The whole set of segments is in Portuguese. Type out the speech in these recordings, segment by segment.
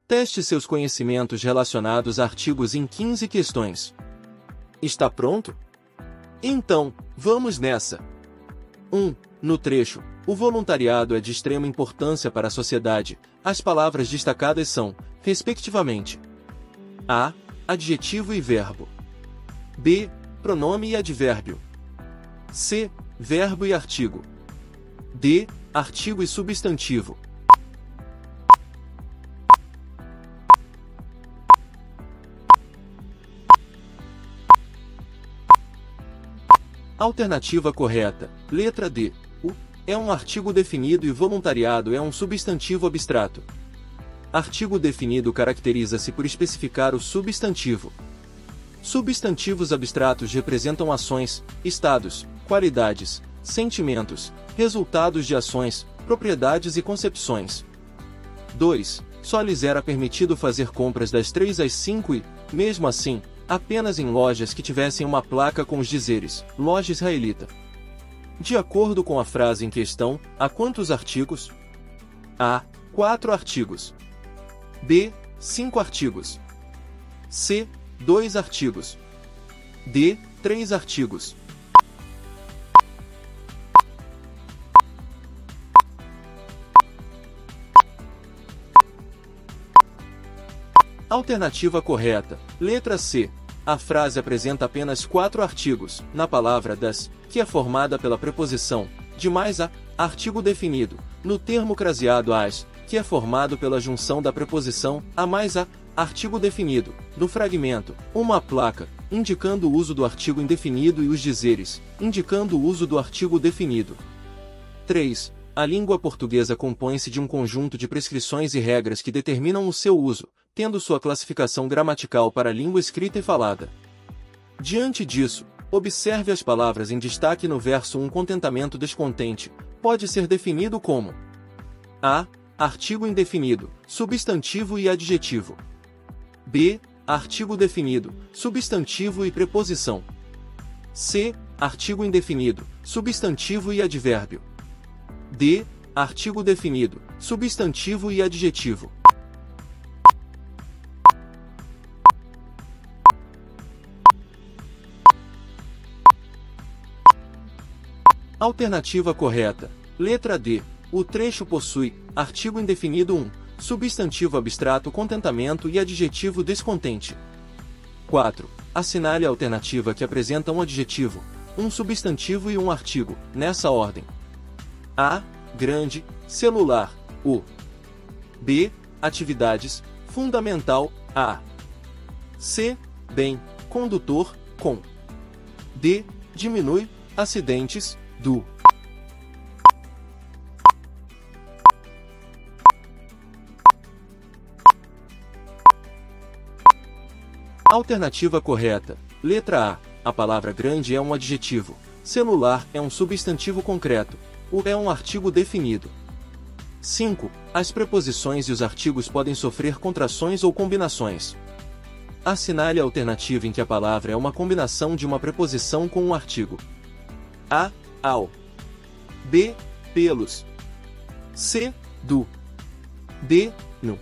Teste seus conhecimentos relacionados a artigos em 15 questões. Está pronto? Então, vamos nessa! 1. No trecho, o voluntariado é de extrema importância para a sociedade. As palavras destacadas são, respectivamente: A. Adjetivo e verbo. B. Pronome e advérbio. C. Verbo e artigo. D. Artigo e substantivo. Alternativa correta. Letra D. O é um artigo definido e voluntariado é um substantivo abstrato. Artigo definido caracteriza-se por especificar o substantivo. Substantivos abstratos representam ações, estados, qualidades, sentimentos, resultados de ações, propriedades e concepções. 2. Só lhes era permitido fazer compras das 3 às 5 e, mesmo assim, apenas em lojas que tivessem uma placa com os dizeres Loja Israelita. De acordo com a frase em questão, há quantos artigos? A. 4 artigos. B. 5 artigos. C. 2 artigos. D. 3 artigos. Alternativa correta. Letra C. A frase apresenta apenas 4 artigos, na palavra das, que é formada pela preposição de mais a, artigo definido, no termo craseado as, que é formado pela junção da preposição a mais a, artigo definido, no fragmento, uma placa, indicando o uso do artigo indefinido e os dizeres, indicando o uso do artigo definido. 3. A língua portuguesa compõe-se de um conjunto de prescrições e regras que determinam o seu uso, tendo sua classificação gramatical para a língua escrita e falada. Diante disso, observe as palavras em destaque no verso 1. Contentamento descontente pode ser definido como: A. Artigo indefinido, substantivo e adjetivo. B. Artigo definido, substantivo e preposição. C. Artigo indefinido, substantivo e advérbio. D. Artigo definido, substantivo e adjetivo. Alternativa correta. Letra D. O trecho possui artigo indefinido 1, substantivo abstrato contentamento e adjetivo descontente. 4. Assinale a alternativa que apresenta um adjetivo, um substantivo e um artigo, nessa ordem: A. Grande, celular, o. B. Atividades, fundamental, a. C. Bem, condutor, com. D. Diminui, acidentes, do. Alternativa correta. Letra A. A palavra grande é um adjetivo. Celular é um substantivo concreto. O é um artigo definido. 5. As preposições e os artigos podem sofrer contrações ou combinações. Assinale a alternativa em que a palavra é uma combinação de uma preposição com um artigo. A. Ao. B. Pelos. C. Do. D. No.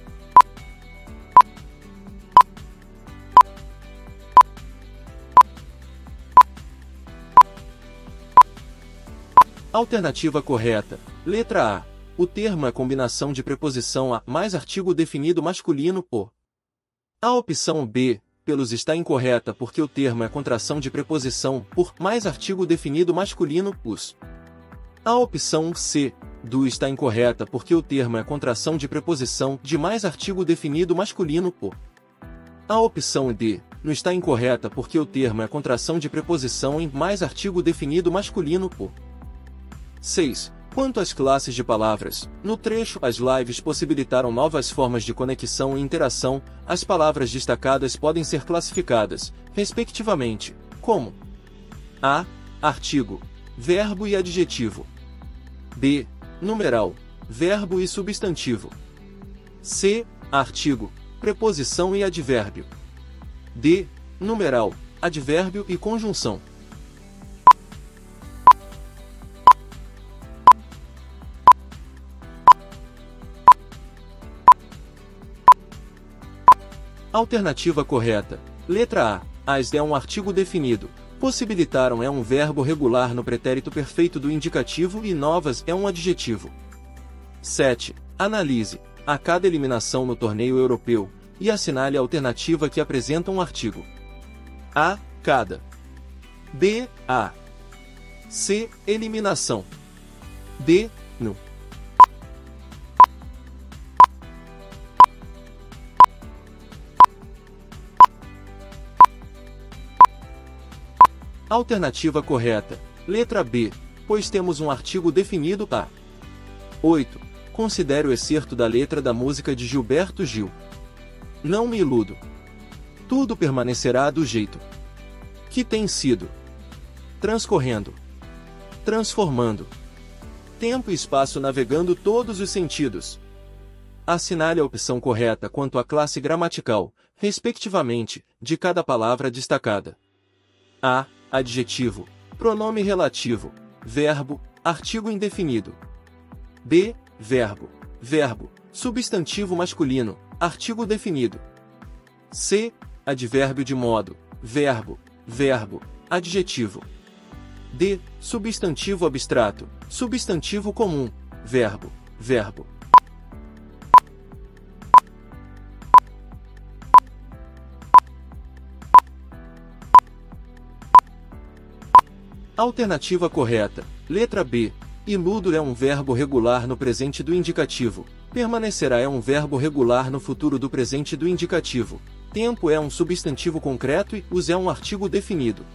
Alternativa correta. Letra A. O termo é combinação de preposição a mais artigo definido masculino o. A opção B, pelos, está incorreta porque o termo é contração de preposição por mais artigo definido masculino os. A opção C, do, está incorreta porque o termo é contração de preposição de mais artigo definido masculino o. A opção D, no, está incorreta porque o termo é contração de preposição em mais artigo definido masculino o. 6. Quanto às classes de palavras, no trecho, as lives possibilitaram novas formas de conexão e interação. As palavras destacadas podem ser classificadas, respectivamente, como: A. Artigo, verbo e adjetivo. B. Numeral, verbo e substantivo. C. Artigo, preposição e advérbio. D. Numeral, advérbio e conjunção. Alternativa correta. Letra A. As é um artigo definido. Possibilitaram é um verbo regular no pretérito perfeito do indicativo e novas é um adjetivo. 7. Analise a cada eliminação no torneio europeu e assinale a alternativa que apresenta um artigo. A. Cada. B. A. C. Eliminação. D. No. Alternativa correta. Letra B, pois temos um artigo definido a. 8. Considere o excerto da letra da música de Gilberto Gil. Não me iludo. Tudo permanecerá do jeito que tem sido. Transcorrendo. Transformando. Tempo e espaço navegando todos os sentidos. Assinale a opção correta quanto à classe gramatical, respectivamente, de cada palavra destacada. A. Adjetivo, pronome relativo, verbo, artigo indefinido. B. Verbo, verbo, substantivo masculino, artigo definido. C. Advérbio de modo, verbo, verbo, adjetivo. D. Substantivo abstrato, substantivo comum, verbo, verbo. Alternativa correta. Letra B. Iludo é um verbo regular no presente do indicativo. Permanecerá é um verbo regular no futuro do presente do indicativo. Tempo é um substantivo concreto e os é um artigo definido.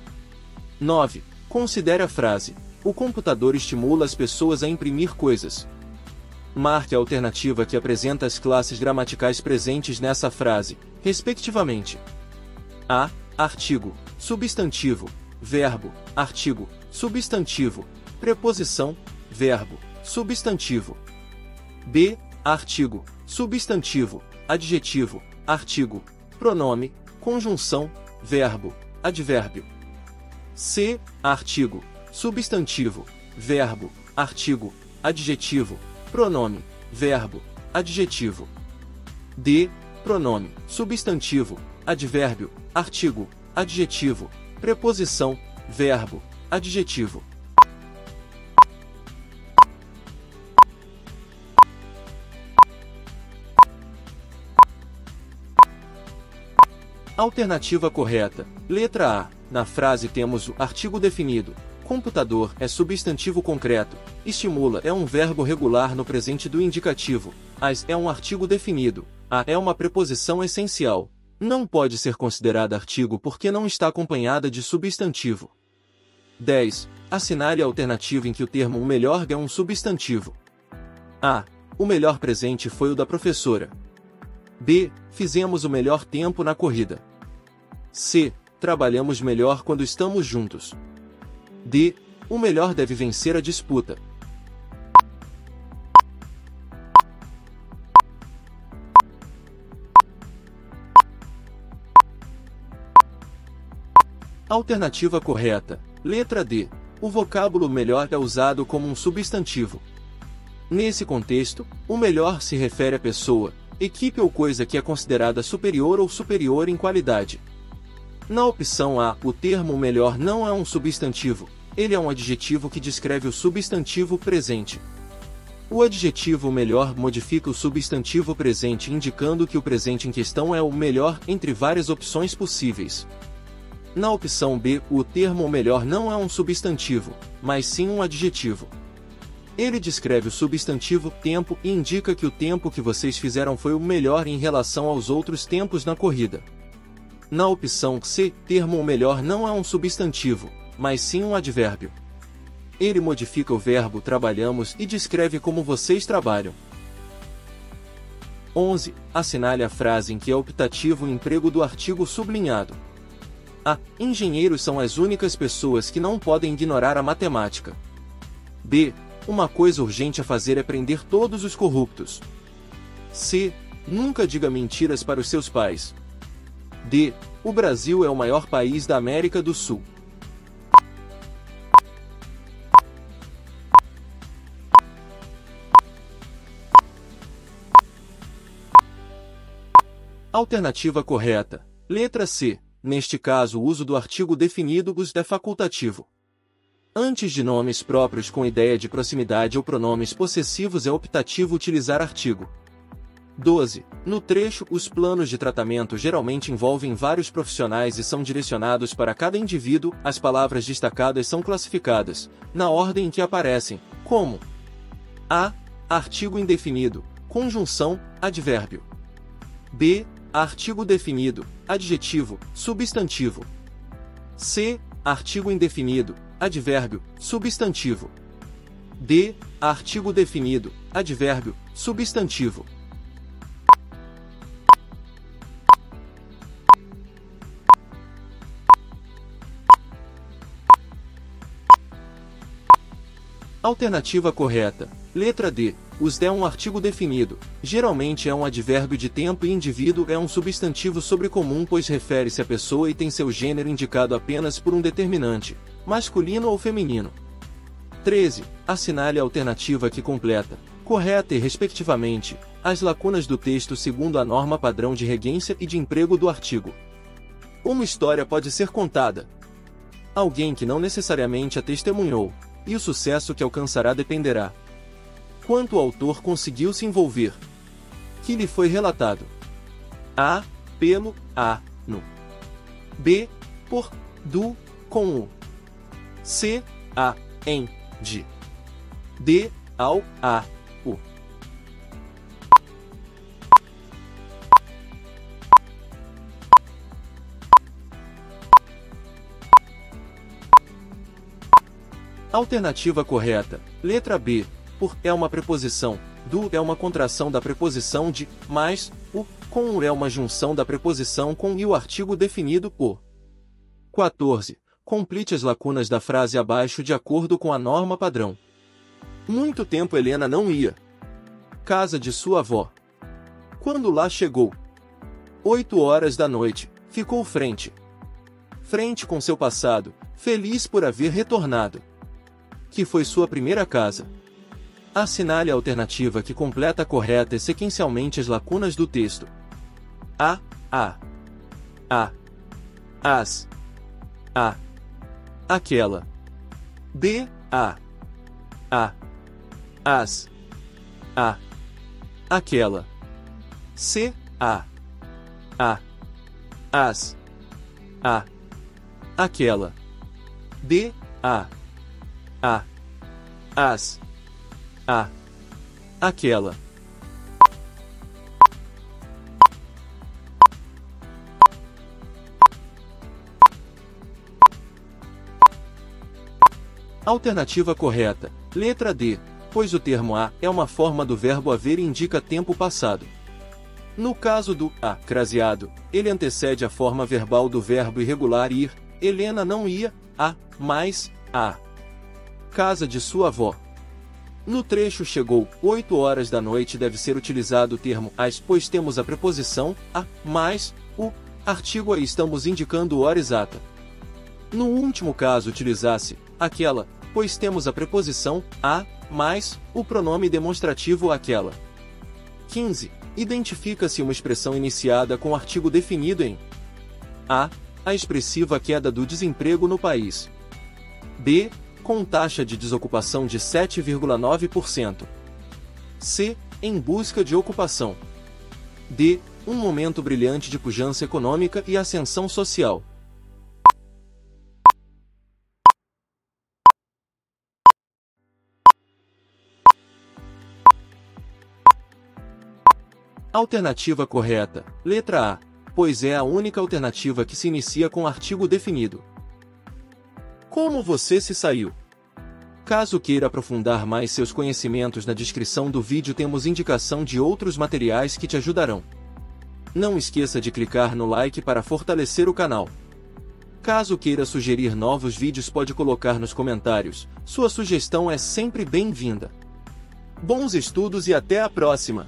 9. Considere a frase: o computador estimula as pessoas a imprimir coisas. Marque a alternativa que apresenta as classes gramaticais presentes nessa frase, respectivamente. A. Artigo, substantivo, verbo, artigo, substantivo, preposição, verbo, substantivo. B. Artigo, substantivo, adjetivo, artigo, pronome, conjunção, verbo, advérbio. C. Artigo, substantivo, verbo, artigo, adjetivo, pronome, verbo, adjetivo. D. Pronome, substantivo, advérbio, artigo, adjetivo, preposição, verbo, adjetivo. Alternativa correta. Letra A. Na frase temos o artigo definido. Computador é substantivo concreto. Estimula é um verbo regular no presente do indicativo. As é um artigo definido. A é uma preposição essencial. Não pode ser considerada artigo porque não está acompanhada de substantivo. 10. Assinale a alternativa em que o termo o melhor é um substantivo. A. O melhor presente foi o da professora. B. Fizemos o melhor tempo na corrida. C. Trabalhamos melhor quando estamos juntos. D. O melhor deve vencer a disputa. Alternativa correta. Letra D. O vocábulo melhor é usado como um substantivo. Nesse contexto, o melhor se refere à pessoa, equipe ou coisa que é considerada superior ou superior em qualidade. Na opção A, o termo melhor não é um substantivo, ele é um adjetivo que descreve o substantivo presente. O adjetivo melhor modifica o substantivo presente indicando que o presente em questão é o melhor entre várias opções possíveis. Na opção B, o termo melhor não é um substantivo, mas sim um adjetivo. Ele descreve o substantivo tempo e indica que o tempo que vocês fizeram foi o melhor em relação aos outros tempos na corrida. Na opção C, termo melhor não é um substantivo, mas sim um advérbio. Ele modifica o verbo trabalhamos e descreve como vocês trabalham. 11. Assinale a frase em que é optativo o emprego do artigo sublinhado. A. Engenheiros são as únicas pessoas que não podem ignorar a matemática. B. Uma coisa urgente a fazer é prender todos os corruptos. C. Nunca diga mentiras para os seus pais. D. O Brasil é o maior país da América do Sul. Alternativa correta. Letra C. Neste caso, o uso do artigo definido "os" é facultativo. Antes de nomes próprios com ideia de proximidade ou pronomes possessivos é optativo utilizar artigo. 12. No trecho, os planos de tratamento geralmente envolvem vários profissionais e são direcionados para cada indivíduo. As palavras destacadas são classificadas, na ordem em que aparecem, como A. Artigo indefinido, conjunção, advérbio. B. Artigo definido, adjetivo, substantivo. C. Artigo indefinido, advérbio, substantivo. D. Artigo definido, advérbio, substantivo. Alternativa correta. Letra D. Os é um artigo definido. Geralmente é um advérbio de tempo e indivíduo é um substantivo sobrecomum, pois refere-se à pessoa e tem seu gênero indicado apenas por um determinante, masculino ou feminino. 13. Assinale a alternativa que completa, correta e respectivamente, as lacunas do texto segundo a norma padrão de regência e de emprego do artigo. Uma história pode ser contada. Alguém que não necessariamente a testemunhou, e o sucesso que alcançará dependerá quanto o autor conseguiu se envolver. Que lhe foi relatado. A. Pelo, a, no. B. Por, do, com o. C. A, em, de. D. Ao, a, o. Alternativa correta. Letra B. Por é uma preposição, do é uma contração da preposição de, mais, o, com o é uma junção da preposição com e o artigo definido por. 14. Complete as lacunas da frase abaixo de acordo com a norma padrão. Muito tempo Helena não ia. Casa de sua avó. Quando lá chegou. 8 horas da noite, ficou frente com seu passado, feliz por haver retornado. Que foi sua primeira casa. Assinale a alternativa que completa correta e sequencialmente as lacunas do texto. A, as, aquela. B, as, aquela. C, as, aquela. D, as, aquela. Alternativa correta. Letra D. Pois o termo a é uma forma do verbo haver e indica tempo passado. No caso do a craseado, ele antecede a forma verbal do verbo irregular ir. Helena não ia mais a casa de sua avó. No trecho chegou, 8 horas da noite deve ser utilizado o termo as, pois temos a preposição a, mais, o, artigo aí estamos indicando hora exata. No último caso utilizasse, aquela, pois temos a preposição a, mais, o pronome demonstrativo aquela. 15. Identifica-se uma expressão iniciada com artigo definido em a expressiva queda do desemprego no país. B. Com taxa de desocupação de 7,9%. C. Em busca de ocupação. D. Um momento brilhante de pujança econômica e ascensão social. Alternativa correta. Letra A. Pois é a única alternativa que se inicia com artigo definido. Como você se saiu? Caso queira aprofundar mais seus conhecimentos, na descrição do vídeo temos indicação de outros materiais que te ajudarão. Não esqueça de clicar no like para fortalecer o canal. Caso queira sugerir novos vídeos, pode colocar nos comentários. Sua sugestão é sempre bem-vinda. Bons estudos e até a próxima!